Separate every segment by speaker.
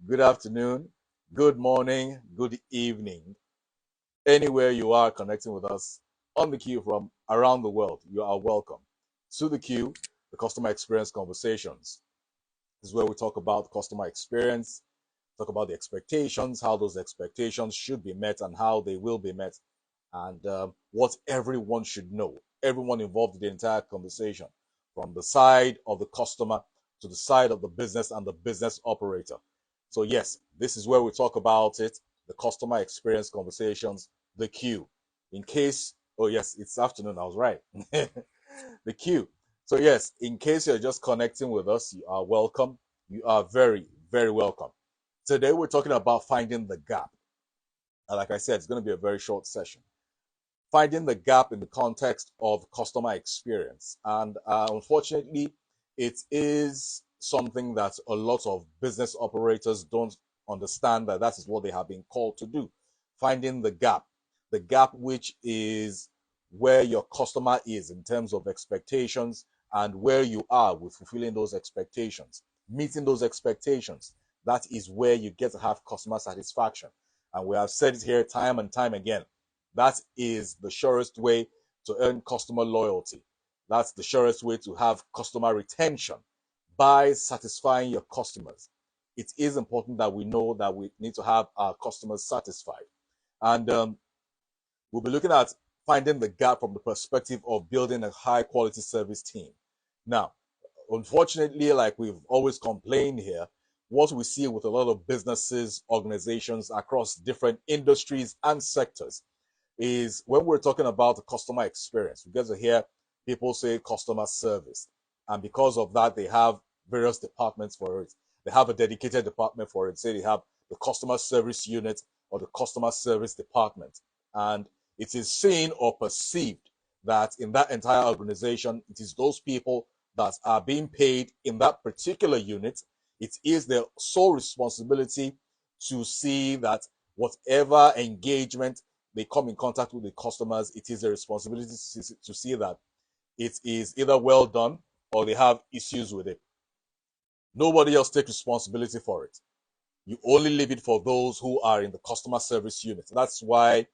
Speaker 1: good afternoon, good morning, good evening. Anywhere you are connecting with us on the queue from around the world, you are welcome to the queue, the customer experience conversations. This is where we talk about customer experience, talk about the expectations, how those expectations should be met and how they will be met, and what everyone should know, everyone involved in the entire conversation, from the side of the customer to the side of the business and the business operator. So, yes, this is where we talk about it, the customer experience conversations, the queue. In case, oh, yes, it's afternoon, I was right. The queue. So, yes, in case you're just connecting with us, you are welcome. You are very, very welcome. Today, we're talking about finding the gap. And like I said, it's going to be a very short session. Finding the gap in the context of customer experience. And unfortunately, it is something that a lot of business operators don't understand that is what they have been called to do. Finding the gap which is where your customer is in terms of expectations and where you are with fulfilling those expectations, meeting those expectations. That is where you get to have customer satisfaction. And we have said it here time and time again. That is the surest way to earn customer loyalty. That's the surest way to have customer retention by satisfying your customers. It is important that we know that we need to have our customers satisfied. And we'll be looking at finding the gap from the perspective of building a high quality service team. Now, unfortunately, like we've always complained here, what we see with a lot of businesses, organizations across different industries and sectors is when we're talking about the customer experience, we get to hear people say customer service. And because of that, they have various departments for it. They have a dedicated department for it. Say they have the customer service unit or the customer service department. And it is seen or perceived that in that entire organization, it is those people that are being paid in that particular unit. It is their sole responsibility to see that whatever engagement they come in contact with the customers, it is a responsibility to see that it is either well done or they have issues with it. Nobody else takes responsibility for it. You only leave it for those who are in the customer service unit. That's why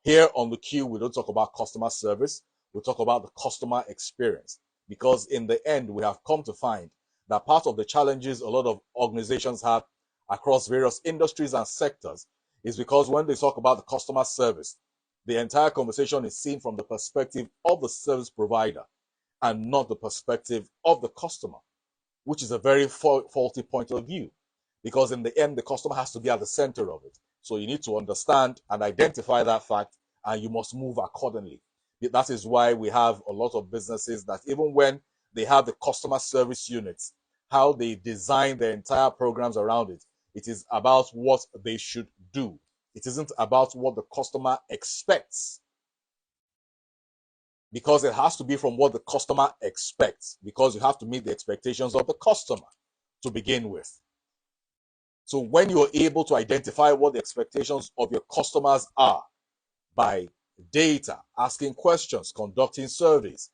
Speaker 1: here on the queue, we don't talk about customer service. We talk about the customer experience. Because in the end, we have come to find that part of the challenges a lot of organizations have across various industries and sectors is because when they talk about the customer service, the entire conversation is seen from the perspective of the service provider and not the perspective of the customer, which is a very faulty point of view. Because in the end, the customer has to be at the center of it. So you need to understand and identify that fact, and you must move accordingly. That is why we have a lot of businesses that even when they have the customer service units, how they design their entire programs around it, it is about what they should do. It isn't about what the customer expects, because it has to be from what the customer expects, because you have to meet the expectations of the customer to begin with. So when you're able to identify what the expectations of your customers are by data, asking questions, conducting surveys,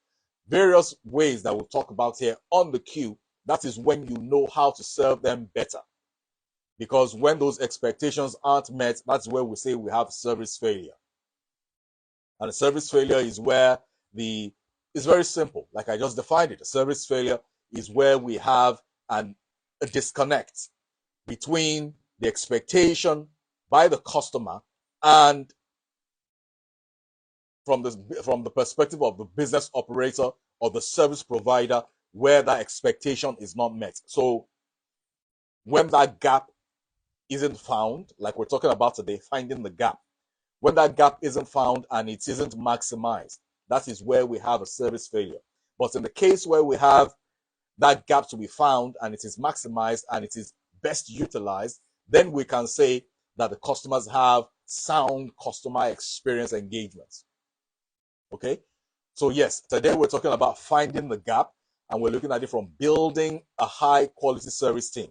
Speaker 1: various ways that we'll talk about here on the queue, that is when you know how to serve them better. Because when those expectations aren't met, that's where we say we have service failure. And a service failure is where it's very simple. Like I just defined it. A service failure is where we have a disconnect between the expectation by the customer and from the perspective of the business operator or the service provider, where that expectation is not met. So when that gap isn't found, like we're talking about today, finding the gap, when that gap isn't found and it isn't maximized, that is where we have a service failure. But in the case where we have that gap to be found and it is maximized and it is best utilized, then we can say that the customers have sound customer experience engagements. Okay? So yes, today we're talking about finding the gap, and we're looking at it from building a high quality service team.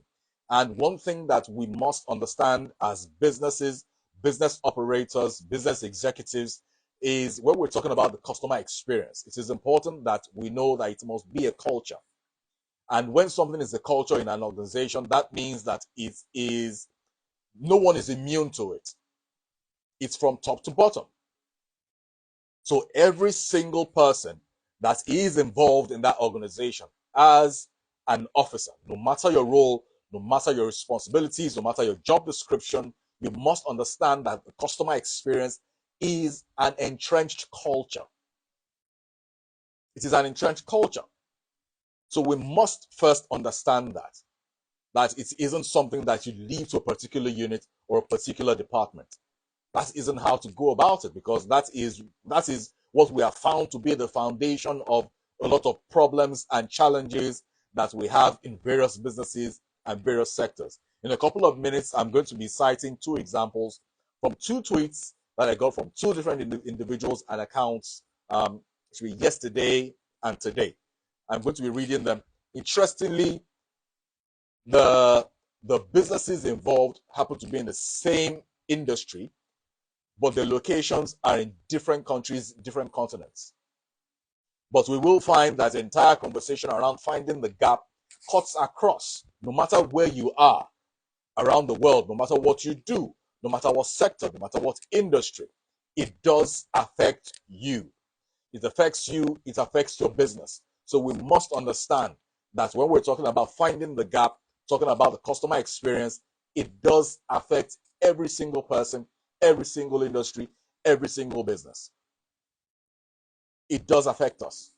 Speaker 1: And one thing that we must understand as businesses, business operators, business executives, is when we're talking about the customer experience, it is important that we know that it must be a culture. And when something is a culture in an organization, that means that no one is immune to it. It's from top to bottom. So every single person that is involved in that organization as an officer, no matter your role, no matter your responsibilities, no matter your job description, you must understand that the customer experience is an entrenched culture. It is an entrenched culture. So we must first understand that it isn't something that you leave to a particular unit or a particular department. That isn't how to go about it, because that is what we have found to be the foundation of a lot of problems and challenges that we have in various businesses and various sectors. In a couple of minutes, I'm going to be citing two examples from two tweets that I got from two different individuals and accounts, yesterday and today. I'm going to be reading them. Interestingly, the businesses involved happen to be in the same industry, but the locations are in different countries, different continents. But we will find that the entire conversation around finding the gap cuts across, no matter where you are around the world, no matter what you do, no matter what sector, no matter what industry. It does affect you. It affects you, it affects your business. So we must understand that when we're talking about finding the gap, talking about the customer experience, it does affect every single person, every single industry, every single business. It does affect us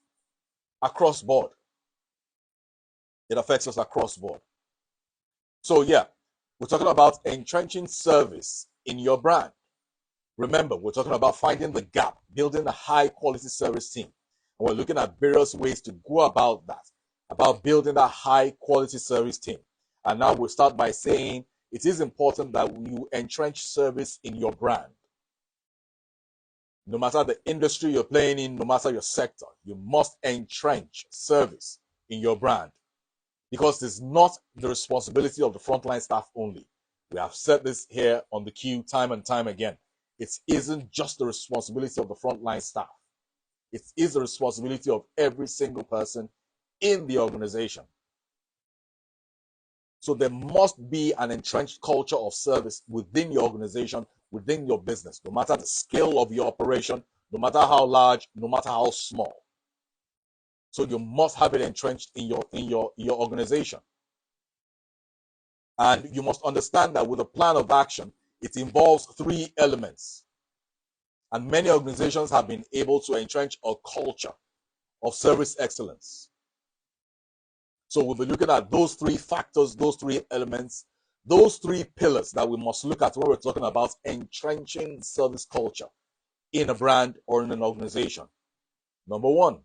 Speaker 1: across board. It affects us across board. So yeah, we're talking about entrenching service in your brand. Remember, we're talking about finding the gap, building a high quality service team. And we're looking at various ways to go about that, about building a high quality service team. And now we'll start by saying it is important that you entrench service in your brand. No matter the industry you're playing in, no matter your sector, you must entrench service in your brand, because it's not the responsibility of the frontline staff only. We have said this here on the queue time and time again. It isn't just the responsibility of the frontline staff. It is the responsibility of every single person in the organization. So there must be an entrenched culture of service within your organization, within your business, no matter the scale of your operation, no matter how large, no matter how small. So you must have it entrenched in your organization. And you must understand that with a plan of action, it involves three elements. And many organizations have been able to entrench a culture of service excellence. So we'll be looking at those three factors, those three elements, those three pillars that we must look at when we're talking about entrenching service culture in a brand or in an organization. Number one,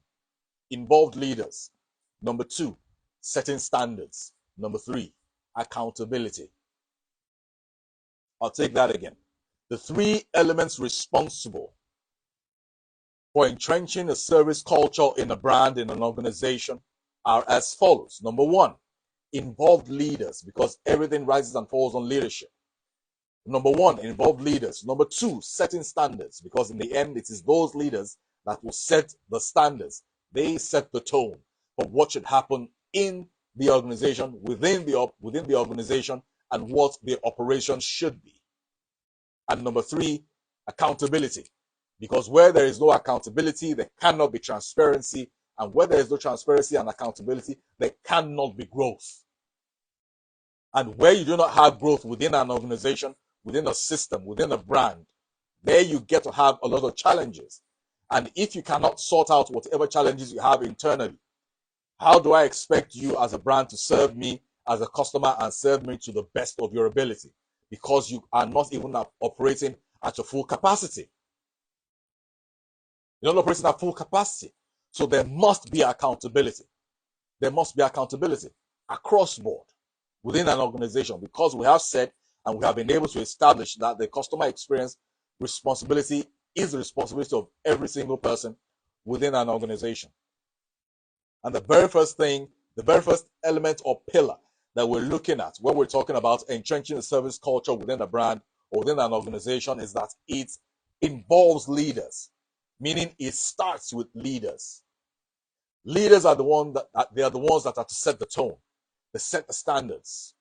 Speaker 1: involved leaders. Number two, setting standards. Number three, accountability. I'll take that again. The three elements responsible for entrenching a service culture in a brand, in an organization, are as follows. Number one, involved leaders, because everything rises and falls on leadership. Number one, involved leaders. Number two, setting standards, because in the end, it is those leaders that will set the standards. They set the tone for what should happen in the organization, within the organization, and what the operation should be. And number three, accountability, because where there is no accountability, there cannot be transparency. And where there is no transparency and accountability, there cannot be growth. And where you do not have growth within an organization, within a system, within a brand, there you get to have a lot of challenges. And if you cannot sort out whatever challenges you have internally, how do I expect you as a brand to serve me as a customer and serve me to the best of your ability? Because you are not even operating at your full capacity. You're not operating at full capacity. So there must be accountability. There must be accountability across board within an organization, because we have said and we have been able to establish that the customer experience responsibility is the responsibility of every single person within an organization. And the very first element or pillar that we're looking at when we're talking about entrenching a service culture within a brand or within an organization is that it involves leaders, meaning it starts with leaders. Leaders are the ones that they are the ones that are to set the tone. They set the standards.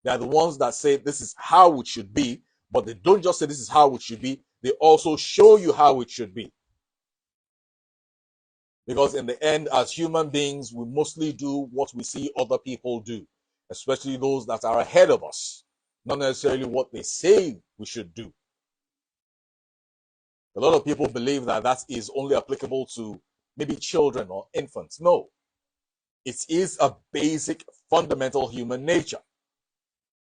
Speaker 1: They are the ones that say this is how it should be, but they don't just say this is how it should be. They also show you how it should be. Because in the end, as human beings, we mostly do what we see other people do, especially those that are ahead of us, not necessarily what they say we should do. A lot of people believe that that is only applicable to maybe children or infants. No, it is a basic fundamental human nature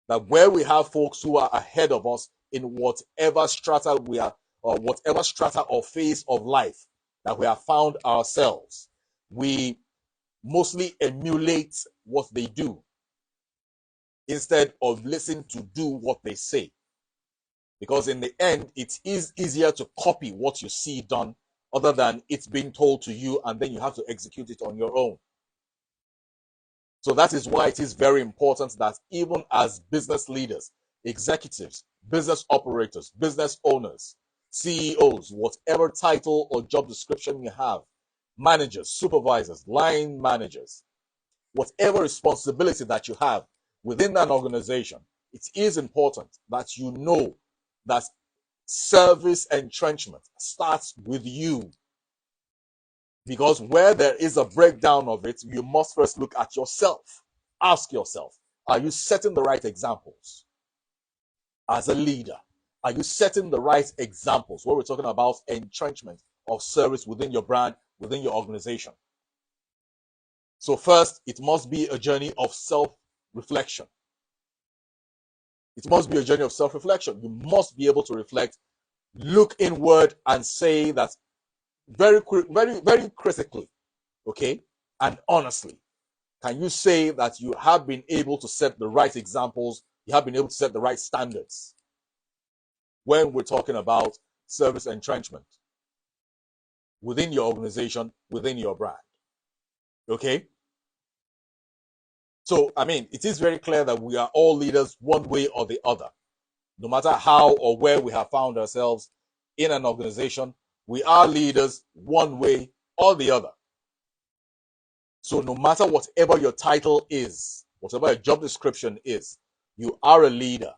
Speaker 1: that where we have folks who are ahead of us in whatever strata we are, or whatever strata or phase of life that we have found ourselves, we mostly emulate what they do instead of listening to do what they say. Because in the end, it is easier to copy what you see done other than it's being told to you and then you have to execute it on your own. So that is why it is very important that even as business leaders, executives, business operators, business owners, CEOs, whatever title or job description you have, managers, supervisors, line managers, whatever responsibility that you have within an organization, it is important that you know that service entrenchment starts with you. Because where there is a breakdown of it, you must first look at yourself. Ask yourself, are you setting the right examples as a leader? Are you setting the right examples? What we're talking about entrenchment of service within your brand, within your organization. So first, it must be a journey of self-reflection. It must be a journey of self-reflection. You must be able to reflect, look inward and say that very critically, okay, and honestly, can you say that you have been able to set the right examples, you have been able to set the right standards when we're talking about service entrenchment within your organization, within your brand? Okay? So, I mean, it is very clear that we are all leaders one way or the other. No matter how or where we have found ourselves in an organization, we are leaders one way or the other. So no matter whatever your title is, whatever your job description is, you are a leader.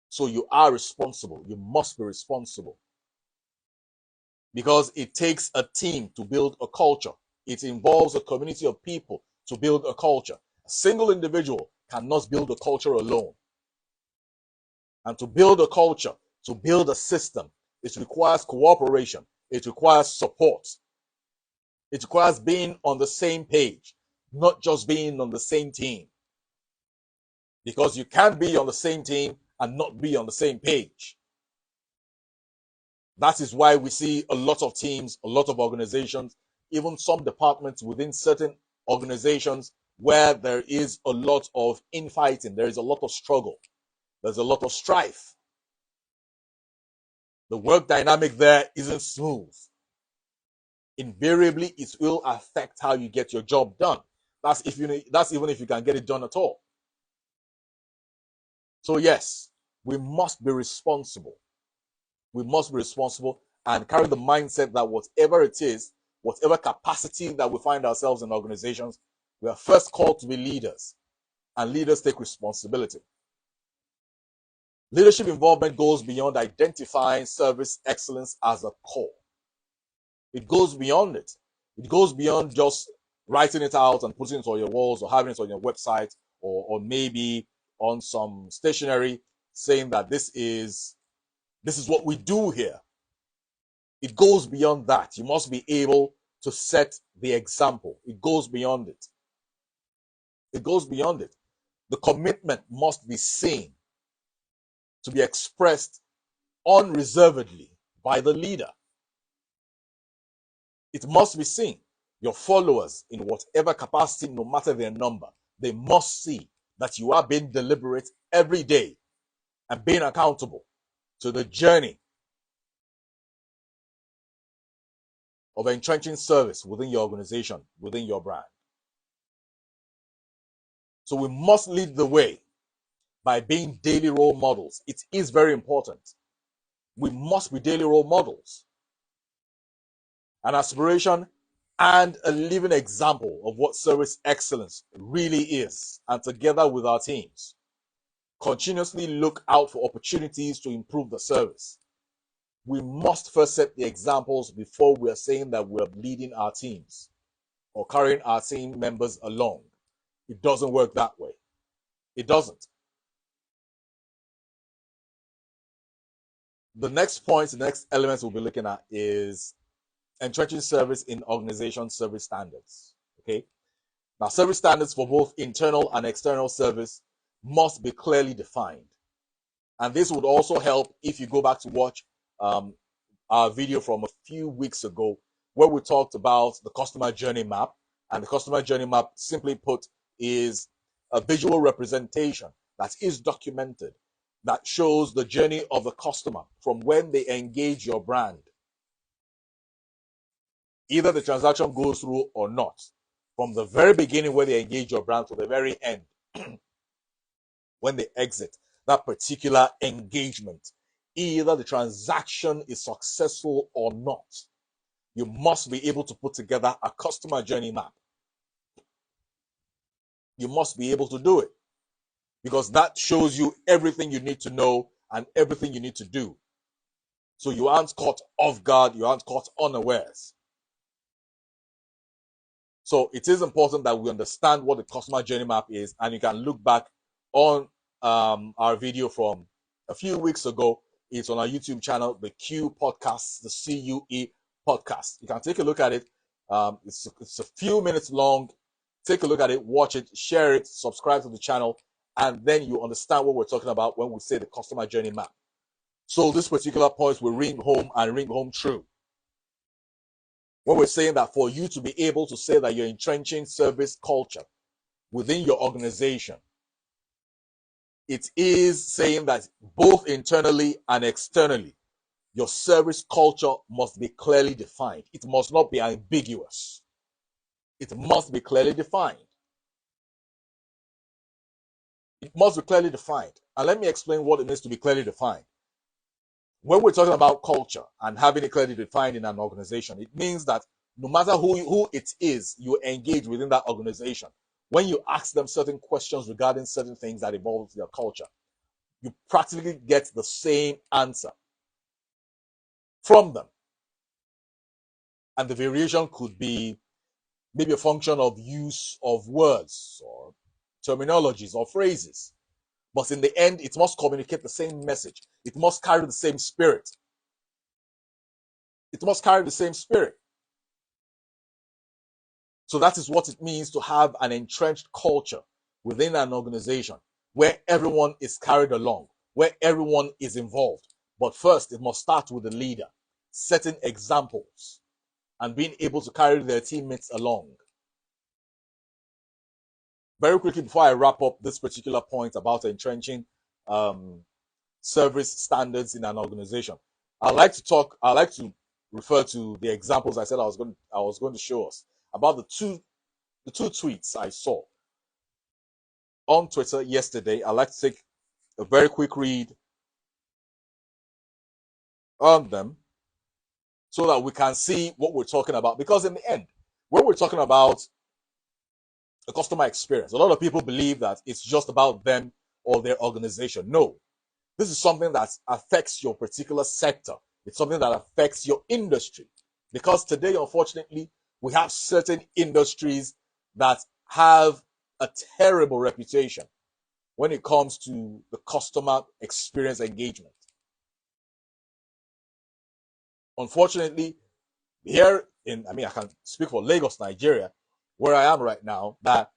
Speaker 1: So you are responsible. You must be responsible. Because it takes a team to build a culture. It involves a community of people to build a culture. A single individual cannot build a culture alone. And to build a culture, to build a system, it requires cooperation. It requires support. It requires being on the same page, not just being on the same team. Because you can't be on the same team and not be on the same page. That is why we see a lot of teams, a lot of organizations, even some departments within certain organizations where there is a lot of infighting, there is a lot of struggle, there's a lot of strife. The work dynamic there isn't smooth. Invariably, it will affect how you get your job done. That's even if you can get it done at all. So yes, we must be responsible. We must be responsible and carry the mindset that whatever it is, whatever capacity that we find ourselves in organizations, we are first called to be leaders, and leaders take responsibility. Leadership involvement goes beyond identifying service excellence as a core. It goes beyond it. It goes beyond just writing it out and putting it on your walls or having it on your website or maybe on some stationery saying that this is what we do here. It goes beyond that. You must be able to set the example. It goes beyond it. It goes beyond it. The commitment must be seen, to be expressed unreservedly by the leader. It must be seen. Your followers, in whatever capacity, no matter their number, they must see that you are being deliberate every day and being accountable to the journey of entrenching service within your organization, within your brand. So we must lead the way by being daily role models. It is very important. We must be daily role models. An aspiration and a living example of what service excellence really is. And together with our teams, continuously look out for opportunities to improve the service. We must first set the examples before we are saying that we're leading our teams or carrying our team members along. It doesn't work that way. It doesn't. The next point, the next element we'll be looking at is entrenching service in organization service standards. Okay. Now, service standards for both internal and external service must be clearly defined. And this would also help if you go back to watch our video from a few weeks ago where we talked about the customer journey map. And the customer journey map, simply put, is a visual representation that is documented that shows the journey of the customer from when they engage your brand. Either the transaction goes through or not. From the very beginning where they engage your brand to the very end when they exit that particular engagement. Either the transaction is successful or not. You must be able to put together a customer journey map. You must be able to do it because that shows you everything you need to know and everything you need to do. So you aren't caught off guard, you aren't caught unawares. So it is important that we understand what the customer journey map is, and you can look back on our video from a few weeks ago. It's on our YouTube channel, the Q Podcast, the CUE Podcast. You can take a look at it. It's a few minutes long. Take a look at it, watch it, share it, subscribe to the channel, and then you understand what we're talking about when we say the customer journey map. So this particular point will ring home and ring home true. When we're saying that for you to be able to say that you're entrenching service culture within your organization, it is saying that both internally and externally, your service culture must be clearly defined. It must not be ambiguous. It must be clearly defined. It must be clearly defined. And let me explain what it means to be clearly defined. When we're talking about culture and having it clearly defined in an organization, it means that no matter who it is you engage within that organization, when you ask them certain questions regarding certain things that involve their culture, you practically get the same answer from them. And the variation could be maybe a function of use of words or terminologies or phrases. But in the end, it must communicate the same message. It must carry the same spirit. It must carry the same spirit. So that is what it means to have an entrenched culture within an organization where everyone is carried along, where everyone is involved. But first, it must start with the leader, setting examples and being able to carry their teammates along. Very quickly, before I wrap up this particular point about entrenching service standards in an organization, I like to refer to the examples I said I was going to show us about the two tweets I saw on Twitter yesterday. I'd like to take a very quick read on them so that we can see what we're talking about. Because in the end, when we're talking about a customer experience, a lot of people believe that it's just about them or their organization. No, this is something that affects your particular sector. It's something that affects your industry. Because today, unfortunately, we have certain industries that have a terrible reputation when it comes to the customer experience engagement. Unfortunately, here I can speak for Lagos, Nigeria, where I am right now, that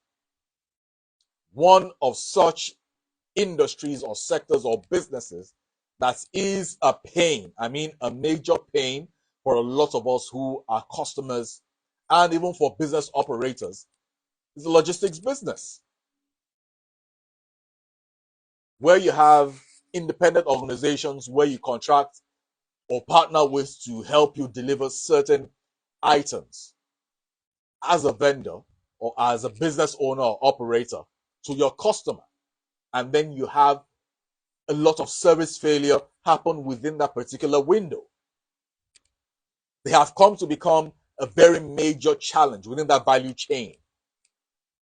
Speaker 1: one of such industries or sectors or businesses that is a pain, a major pain for a lot of us who are customers and even for business operators, is the logistics business, where you have independent organizations where you contract or partner with to help you deliver certain items as a vendor or as a business owner or operator to your customer. And then you have a lot of service failure happen within that particular window. They have come to become a very major challenge within that value chain.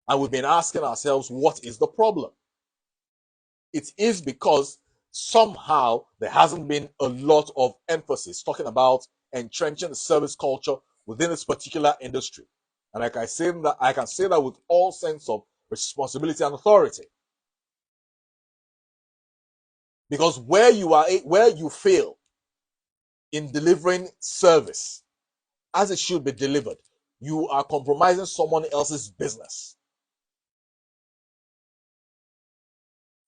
Speaker 1: And we've been asking ourselves, what is the problem? It is because somehow there hasn't been a lot of emphasis talking about entrenching the service culture within this particular industry. And like I can say that with all sense of responsibility and authority. Because where you fail in delivering service as it should be delivered, you are compromising someone else's business.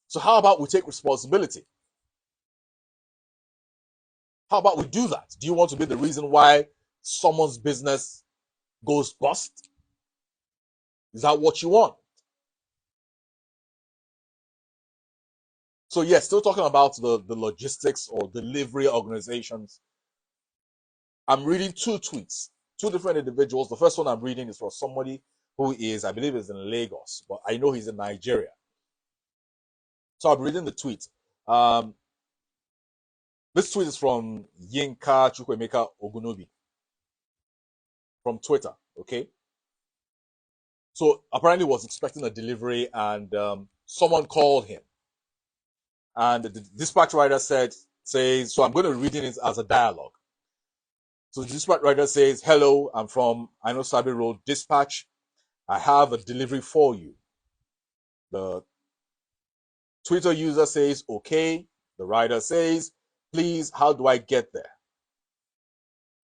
Speaker 1: So how about we take responsibility? How about we do that? Do you want to be the reason why someone's business goes bust? Is that what you want? So yes, still talking about the logistics or delivery organizations. I'm reading two tweets, two different individuals. The first one I'm reading is from somebody who is, I believe is in Lagos, but I know he's in Nigeria. So I'm reading the tweet. This tweet is from Yinka Chukwemeka Ogunobi from Twitter, okay? So apparently was expecting a delivery and someone called him. And the dispatch rider says, so I'm going to read it as a dialogue. So the dispatch rider says, hello, I'm from Sabi Road Dispatch. I have a delivery for you. The Twitter user says, okay. The rider says, please, how do I get there?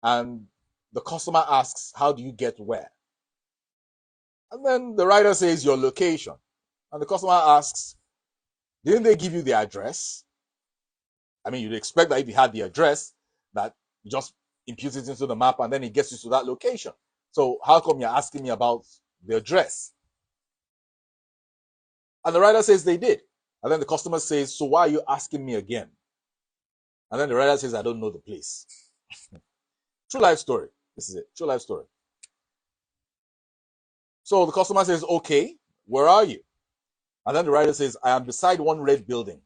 Speaker 1: And the customer asks, how do you get where? And then the rider says, your location. And the customer asks, didn't they give you the address? I mean, you'd expect that if you had the address, that you just impute it into the map and then it gets you to that location. So how come you're asking me about the address? And the rider says they did. And then the customer says, so why are you asking me again? And then the rider says, I don't know the place. True life story. This is it. True life story. So the customer says, okay, where are you? And then the rider says, I am beside one red building.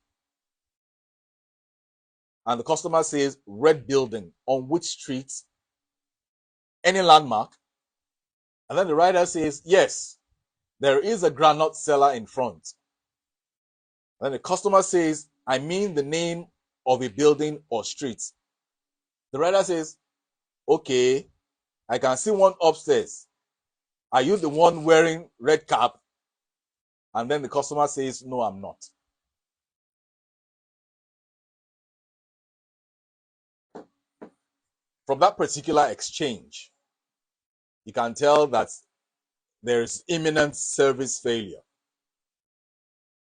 Speaker 1: And the customer says, red building, on which street? Any landmark? And then the rider says, yes, there is a granite seller in front. And then the customer says, I mean the name of a building or street. The rider says, okay, I can see one upstairs. Are you the one wearing red cap? And then the customer says, no, I'm not. From that particular exchange, you can tell that there's imminent service failure.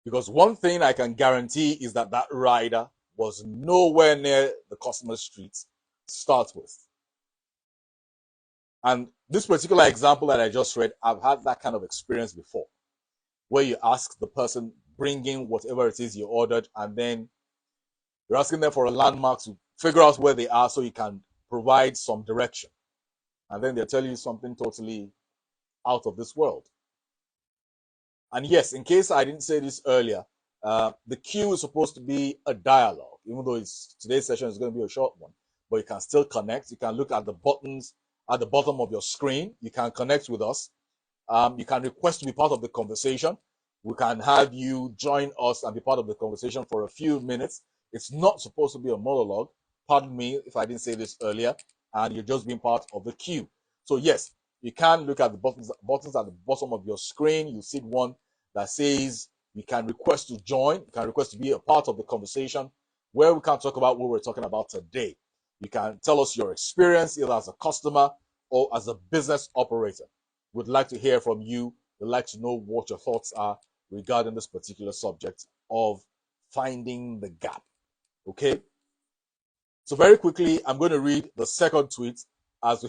Speaker 1: Because one thing I can guarantee is that that rider was nowhere near the customer's street to start with. And this particular example that I just read, I've had that kind of experience before, where you ask the person bringing whatever it is you ordered, and then you're asking them for a landmark to figure out where they are so you can provide some direction. And then they'll tell you something totally out of this world. And yes, in case I didn't say this earlier, the queue is supposed to be a dialogue, even though today's session is going to be a short one. But you can still connect. You can look at the buttons at the bottom of your screen. You can connect with us. You can request to be part of the conversation. We can have you join us and be part of the conversation for a few minutes. It's not supposed to be a monologue. Pardon me if I didn't say this earlier. And you're just being part of the queue. So yes, you can look at the buttons at the bottom of your screen. You see one that says you can request to join. You can request to be a part of the conversation where we can talk about what we're talking about today. You can tell us your experience either as a customer or as a business operator. We'd like to hear from you. We'd like to know what your thoughts are regarding this particular subject of finding the gap. Okay? So very quickly, I'm going to read the second tweet as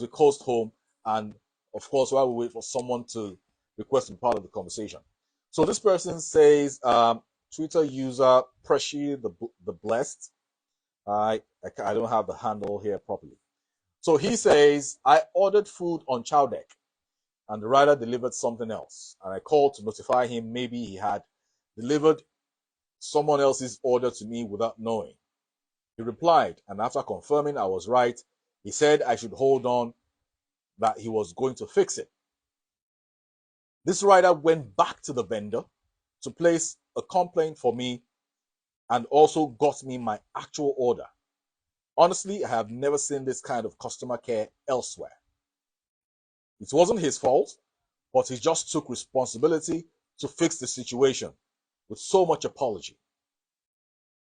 Speaker 1: we coast home, and of course, while we wait for someone to request to be part of the conversation. So this person says, Twitter user Preshi the Blessed. I don't have the handle here properly. So he says, I ordered food on Chowdeck, and the rider delivered something else. And I called to notify him maybe he had delivered someone else's order to me without knowing. He replied, and after confirming I was right, he said I should hold on that he was going to fix it. This rider went back to the vendor to place a complaint for me and also got me my actual order. Honestly, I have never seen this kind of customer care elsewhere. It wasn't his fault, but he just took responsibility to fix the situation with so much apology.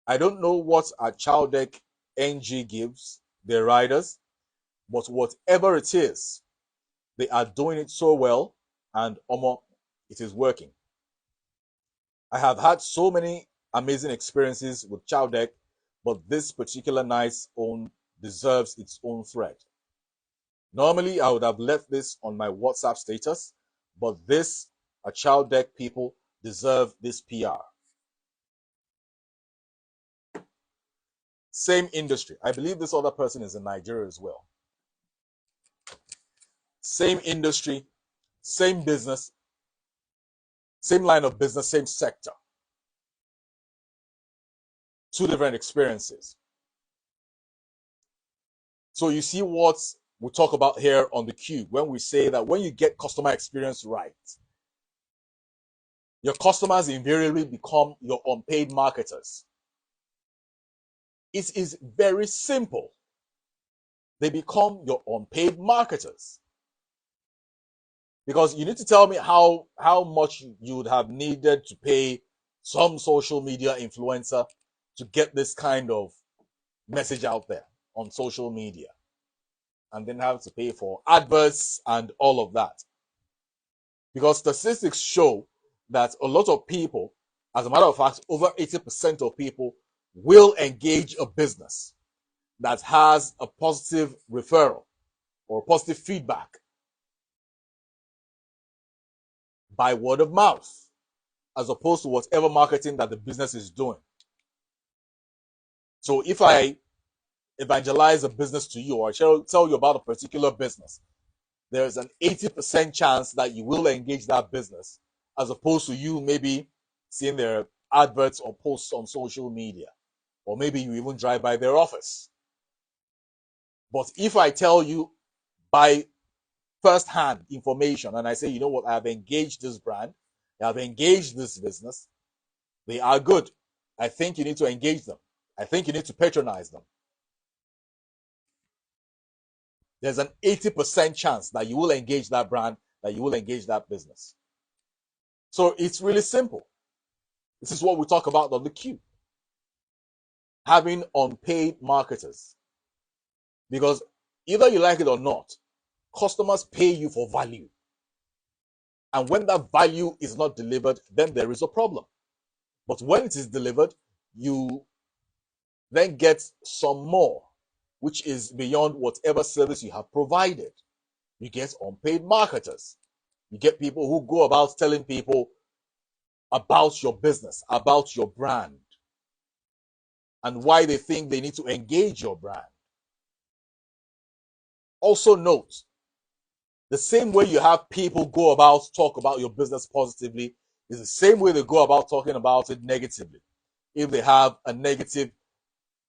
Speaker 1: I don't know what a child deck NG gives their riders, but whatever it is, they are doing it so well, and it is working. I have had so many amazing experiences with child deck, but this particular night's own deserves its own thread. Normally, I would have left this on my WhatsApp status, but this, a child deck people, deserve this PR. Same industry. I believe this other person is in Nigeria as well. Same industry, same business, same line of business, same sector. Two different experiences. So you see what we talk about here on the Cube when we say that when you get customer experience right, your customers invariably become your unpaid marketers. It is very simple. They become your unpaid marketers. Because you need to tell me how much you would have needed to pay some social media influencer to get this kind of message out there on social media, and then have to pay for adverts and all of that. Because statistics show that a lot of people, as a matter of fact, over 80% of people will engage a business that has a positive referral or positive feedback by word of mouth, as opposed to whatever marketing that the business is doing. So if I evangelize a business to you, or I tell you about a particular business, there's an 80% chance that you will engage that business, as opposed to you maybe seeing their adverts or posts on social media, or maybe you even drive by their office. But if I tell you by first-hand information and I say, you know what, I have engaged this brand, I have engaged this business, they are good, I think you need to engage them, I think you need to patronize them, there's an 80% chance that you will engage that brand, that you will engage that business. So it's really simple. This is what we talk about on the Cube. Having unpaid marketers. Because either you like it or not, customers pay you for value. And when that value is not delivered, then there is a problem. But when it is delivered, you then get some more, which is beyond whatever service you have provided. You get unpaid marketers. You get people who go about telling people about your business, about your brand, and why they think they need to engage your brand. Also note, the same way you have people go about talk about your business positively is the same way they go about talking about it negatively. If they have a negative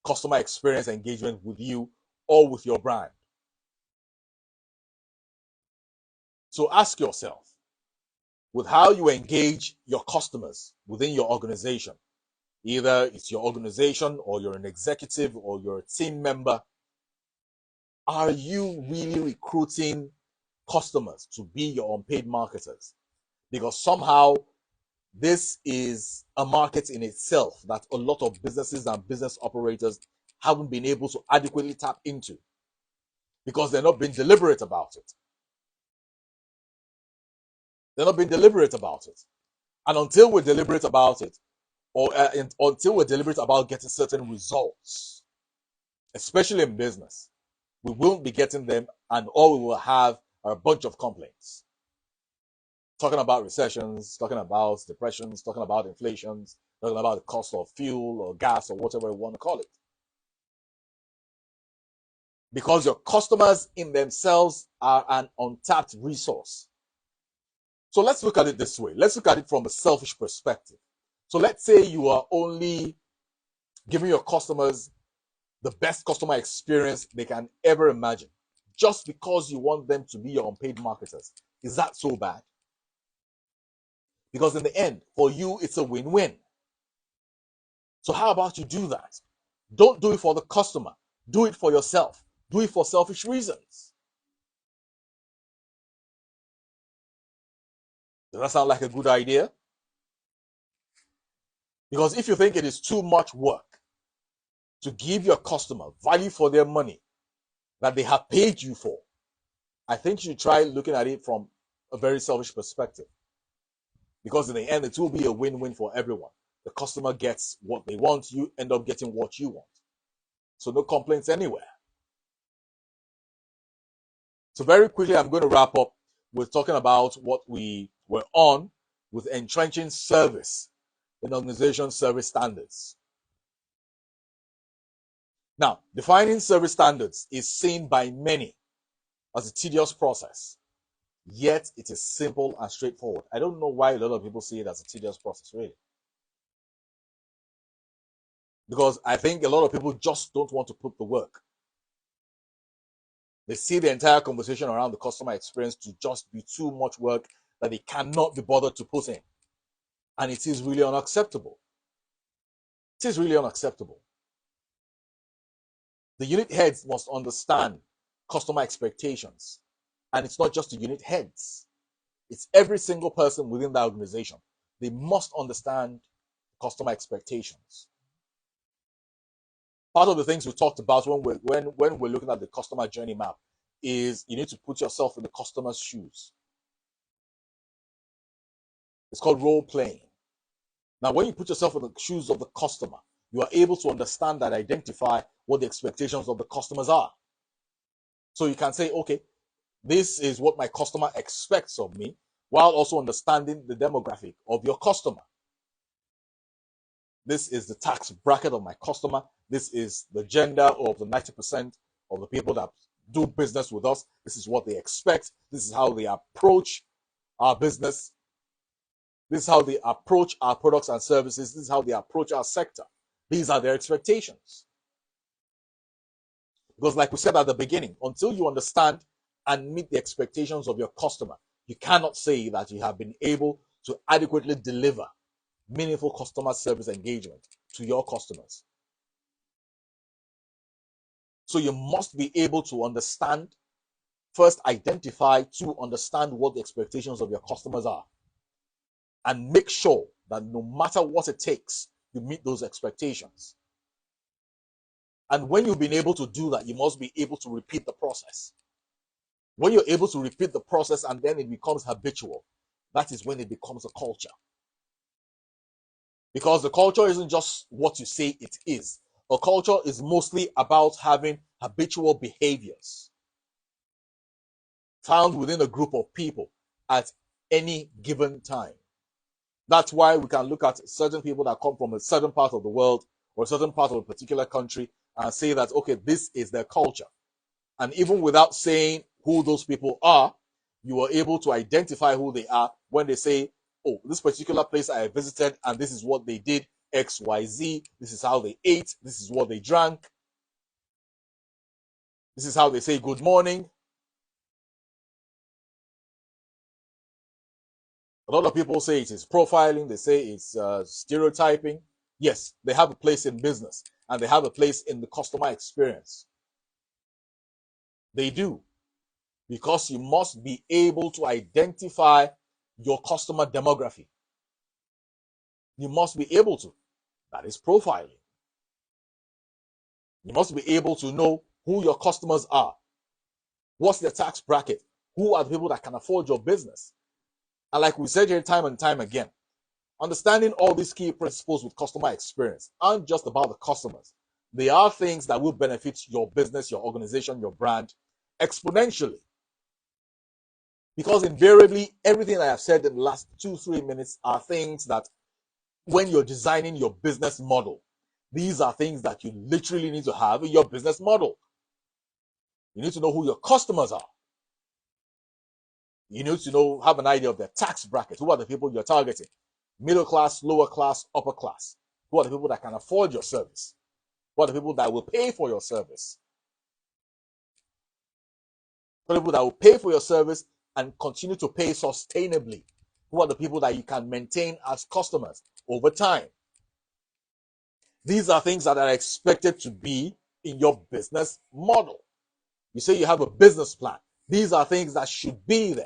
Speaker 1: customer experience engagement with you or with your brand. So ask yourself, with how you engage your customers within your organization, either it's your organization or you're an executive or you're a team member, are you really recruiting customers to be your unpaid marketers? Because somehow this is a market in itself that a lot of businesses and business operators haven't been able to adequately tap into because they're not being deliberate about it. They're not being deliberate about it. And until we're deliberate about it, or until we're deliberate about getting certain results, especially in business, we won't be getting them, and all we will have are a bunch of complaints. Talking about recessions, talking about depressions, talking about inflations, talking about the cost of fuel or gas or whatever you want to call it. Because your customers in themselves are an untapped resource. So let's look at it this way. Let's look at it from a selfish perspective. So let's say you are only giving your customers the best customer experience they can ever imagine. just because you want them to be your unpaid marketers. Is that so bad? Because in the end, for you, it's a win-win. So how about you do that? Don't do it for the customer. Do it for yourself. Do it for selfish reasons. Does that sound like a good idea? Because if you think it is too much work to give your customer value for their money that they have paid you for, I think you should try looking at it from a very selfish perspective. Because in the end, it will be a win-win for everyone. The customer gets what they want, you end up getting what you want. So no complaints anywhere. So very quickly, I'm going to wrap up with talking about what we were on with entrenching service in organization service standards. Now, defining service standards is seen by many as a tedious process, yet it is simple and straightforward. I don't know why a lot of people see it as a tedious process, really. Because I think a lot of people just don't want to put the work. They see the entire conversation around the customer experience to just be too much work that they cannot be bothered to put in. And it is really unacceptable. It is really unacceptable. The unit heads must understand customer expectations. And it's not just the unit heads. It's every single person within that organization. They must understand customer expectations. Part of the things we talked about when we're looking at the customer journey map is you need to put yourself in the customer's shoes. It's called role playing. Now, when you put yourself in the shoes of the customer, you are able to understand and identify what the expectations of the customers are. So you can say, okay, this is what my customer expects of me, while also understanding the demographic of your customer. This is the tax bracket of my customer. This is the gender of the 90% of the people that do business with us. This is what they expect. This is how they approach our business. This is how they approach our products and services. This is how they approach our sector. These are their expectations. Because like we said at the beginning, until you understand and meet the expectations of your customer, you cannot say that you have been able to adequately deliver meaningful customer service engagement to your customers. So you must be able to understand, first identify, to understand what the expectations of your customers are. And make sure that no matter what it takes, you meet those expectations. And when you've been able to do that, you must be able to repeat the process. When you're able to repeat the process and then it becomes habitual, that is when it becomes a culture. Because the culture isn't just what you say it is. A culture is mostly about having habitual behaviors found within a group of people at any given time. That's why we can look at certain people that come from a certain part of the world or a certain part of a particular country and say that, okay, this is their culture. And even without saying who those people are, you are able to identify who they are when they say, oh, this particular place I visited and this is what they did, X, Y, Z. This is how they ate. This is what they drank. This is how they say good morning. A lot of people say it is profiling. They say it's stereotyping. Yes, they have a place in business and they have a place in the customer experience. They do. Because you must be able to identify your customer demography. You must be able to. That is profiling. You must be able to know who your customers are. What's their tax bracket? Who are the people that can afford your business? And like we said here time and time again, understanding all these key principles with customer experience aren't just about the customers. They are things that will benefit your business, your organization, your brand exponentially. Because invariably, everything I have said in the last 2-3 minutes are things that when you're designing your business model, these are things that you literally need to have in your business model. You need to know who your customers are. You need to know, have an idea of their tax bracket. Who are the people you're targeting? Middle class, lower class, upper class. Who are the people that can afford your service? Who are the people that will pay for your service? For the people that will pay for your service and continue to pay sustainably. Who are the people that you can maintain as customers over time? These are things that are expected to be in your business model. You say you have a business plan. These are things that should be there.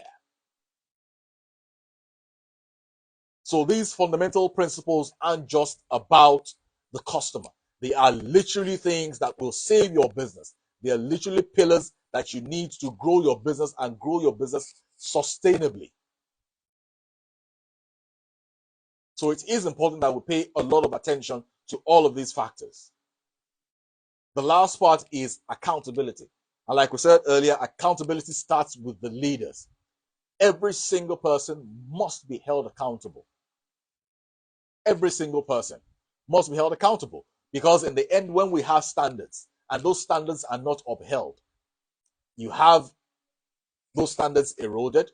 Speaker 1: So these fundamental principles aren't just about the customer. They are literally things that will save your business. They are literally pillars that you need to grow your business and grow your business sustainably. So it is important that we pay a lot of attention to all of these factors. The last part is accountability. And like we said earlier, accountability starts with the leaders. Every single person must be held accountable. Every single person must be held accountable, because in the end, when we have standards and those standards are not upheld, you have those standards eroded,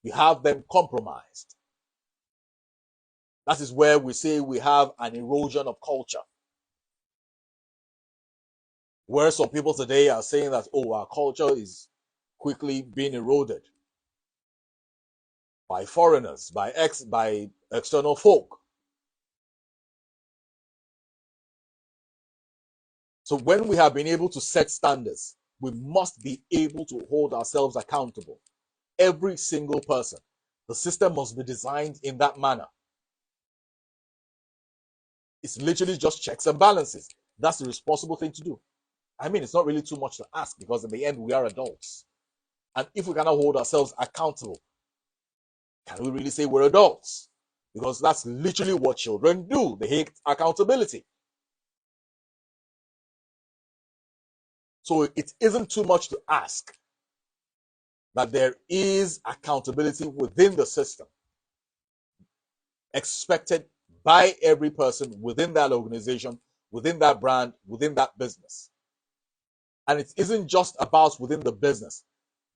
Speaker 1: you have them compromised. That is where we say we have an erosion of culture, where some people today are saying that, oh, our culture is quickly being eroded by foreigners, by external folk. So when we have been able to set standards, we must be able to hold ourselves accountable. Every single person. The system must be designed in that manner. It's literally just checks and balances. That's the responsible thing to do. I mean, it's not really too much to ask, because in the end, we are adults. And if we cannot hold ourselves accountable, can we really say we're adults? Because that's literally what children do. They hate accountability. So it isn't too much to ask that there is accountability within the system, expected by every person within that organization, within that brand, within that business. And it isn't just about within the business,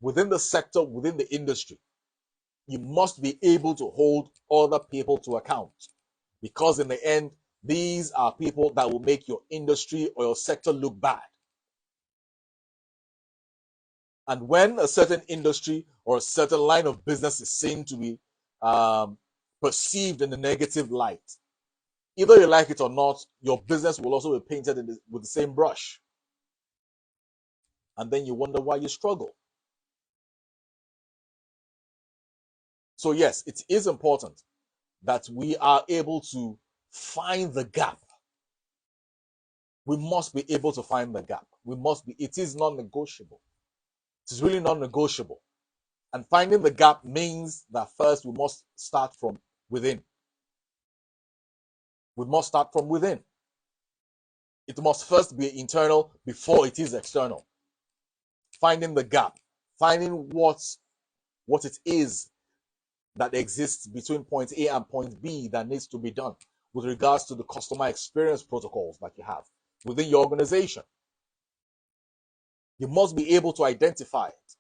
Speaker 1: within the sector, within the industry. You must be able to hold other people to account, because in the end, these are people that will make your industry or your sector look bad. And when a certain industry or a certain line of business is seen to be perceived in a negative light, either you like it or not, your business will also be painted with the same brush. And then you wonder why you struggle. So yes, it is important that we are able to find the gap. We must be able to find the gap. It is non-negotiable. It is really non-negotiable. And finding the gap means that first we must start from within. We must start from within. It must first be internal before it is external. Finding the gap, finding what it is that exists between point A and point B that needs to be done with regards to the customer experience protocols that you have within your organization. You must be able to identify it.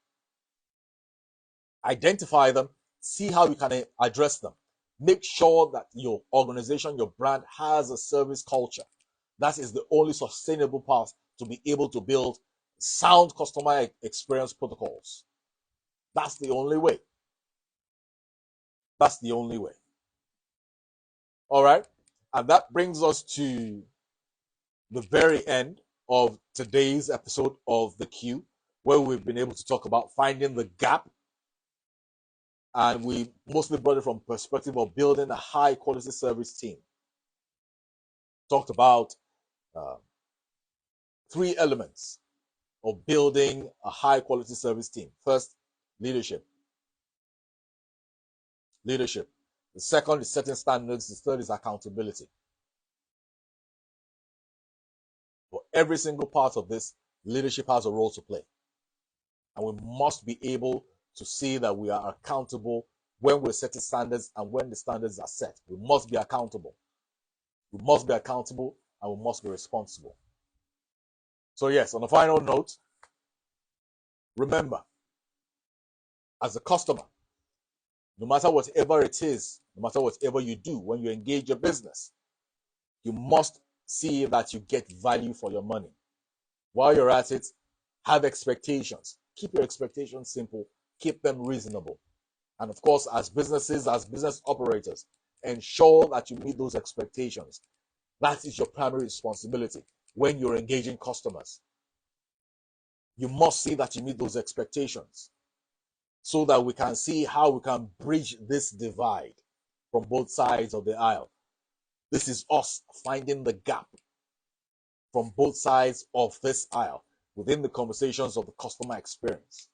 Speaker 1: Identify them, see how you can address them. Make sure that your organization, your brand has a service culture. That is the only sustainable path to be able to build sound customer experience protocols. That's the only way. That's the only way. All right. And that brings us to the very end of today's episode of The Q, where we've been able to talk about finding the gap. And we mostly brought it from perspective of building a high quality service team. Talked about 3 elements of building a high quality service team. First, leadership. Leadership. The second is setting standards. The third is accountability. For every single part of this, leadership has a role to play. And we must be able to see that we are accountable when we're setting standards and when the standards are set. We must be accountable. We must be accountable and we must be responsible. So yes, on a final note, remember, as a customer, no matter whatever it is, no matter whatever you do, when you engage your business, you must see that you get value for your money. While you're at it, have expectations. Keep your expectations simple, keep them reasonable. And of course, as businesses, as business operators, ensure that you meet those expectations. That is your primary responsibility when you're engaging customers. You must see that you meet those expectations so that we can see how we can bridge this divide from both sides of the aisle. This is us finding the gap from both sides of this aisle within the conversations of the customer experience.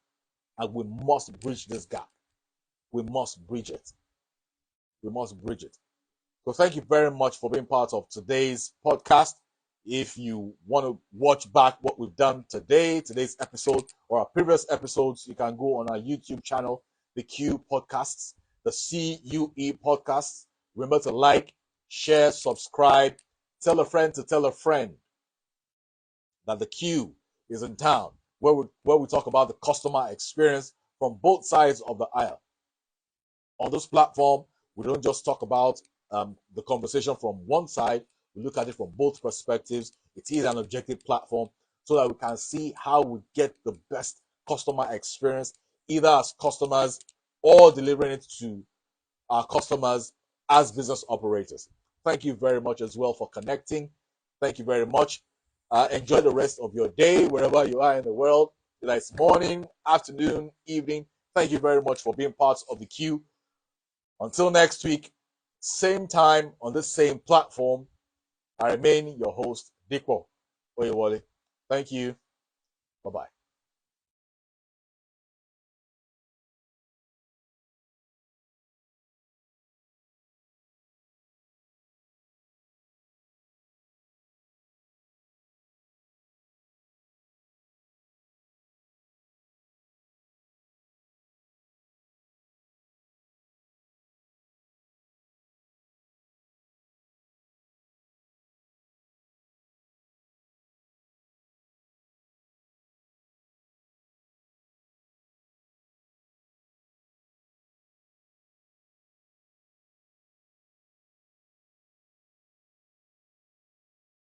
Speaker 1: And we must bridge this gap. We must bridge it. We must bridge it. So thank you very much for being part of today's podcast. If you want to watch back what we've done today, today's episode, or our previous episodes, you can go on our YouTube channel, the Q Podcasts, the CUE Podcasts. Remember to like, share, subscribe, tell a friend to tell a friend that the Q is in town, where we talk about the customer experience from both sides of the aisle. On this platform, we don't just talk about the conversation from one side, we look at it from both perspectives. It is an objective platform so that we can see how we get the best customer experience, either as customers or delivering it to our customers as business operators. Thank you very much as well for connecting. Thank you very much. Enjoy the rest of your day wherever you are in the world. Whether it's morning, afternoon, evening. Thank you very much for being part of the queue. Until next week, same time on this same platform, I remain your host, Dikwo Oyewole. Thank you. Bye-bye.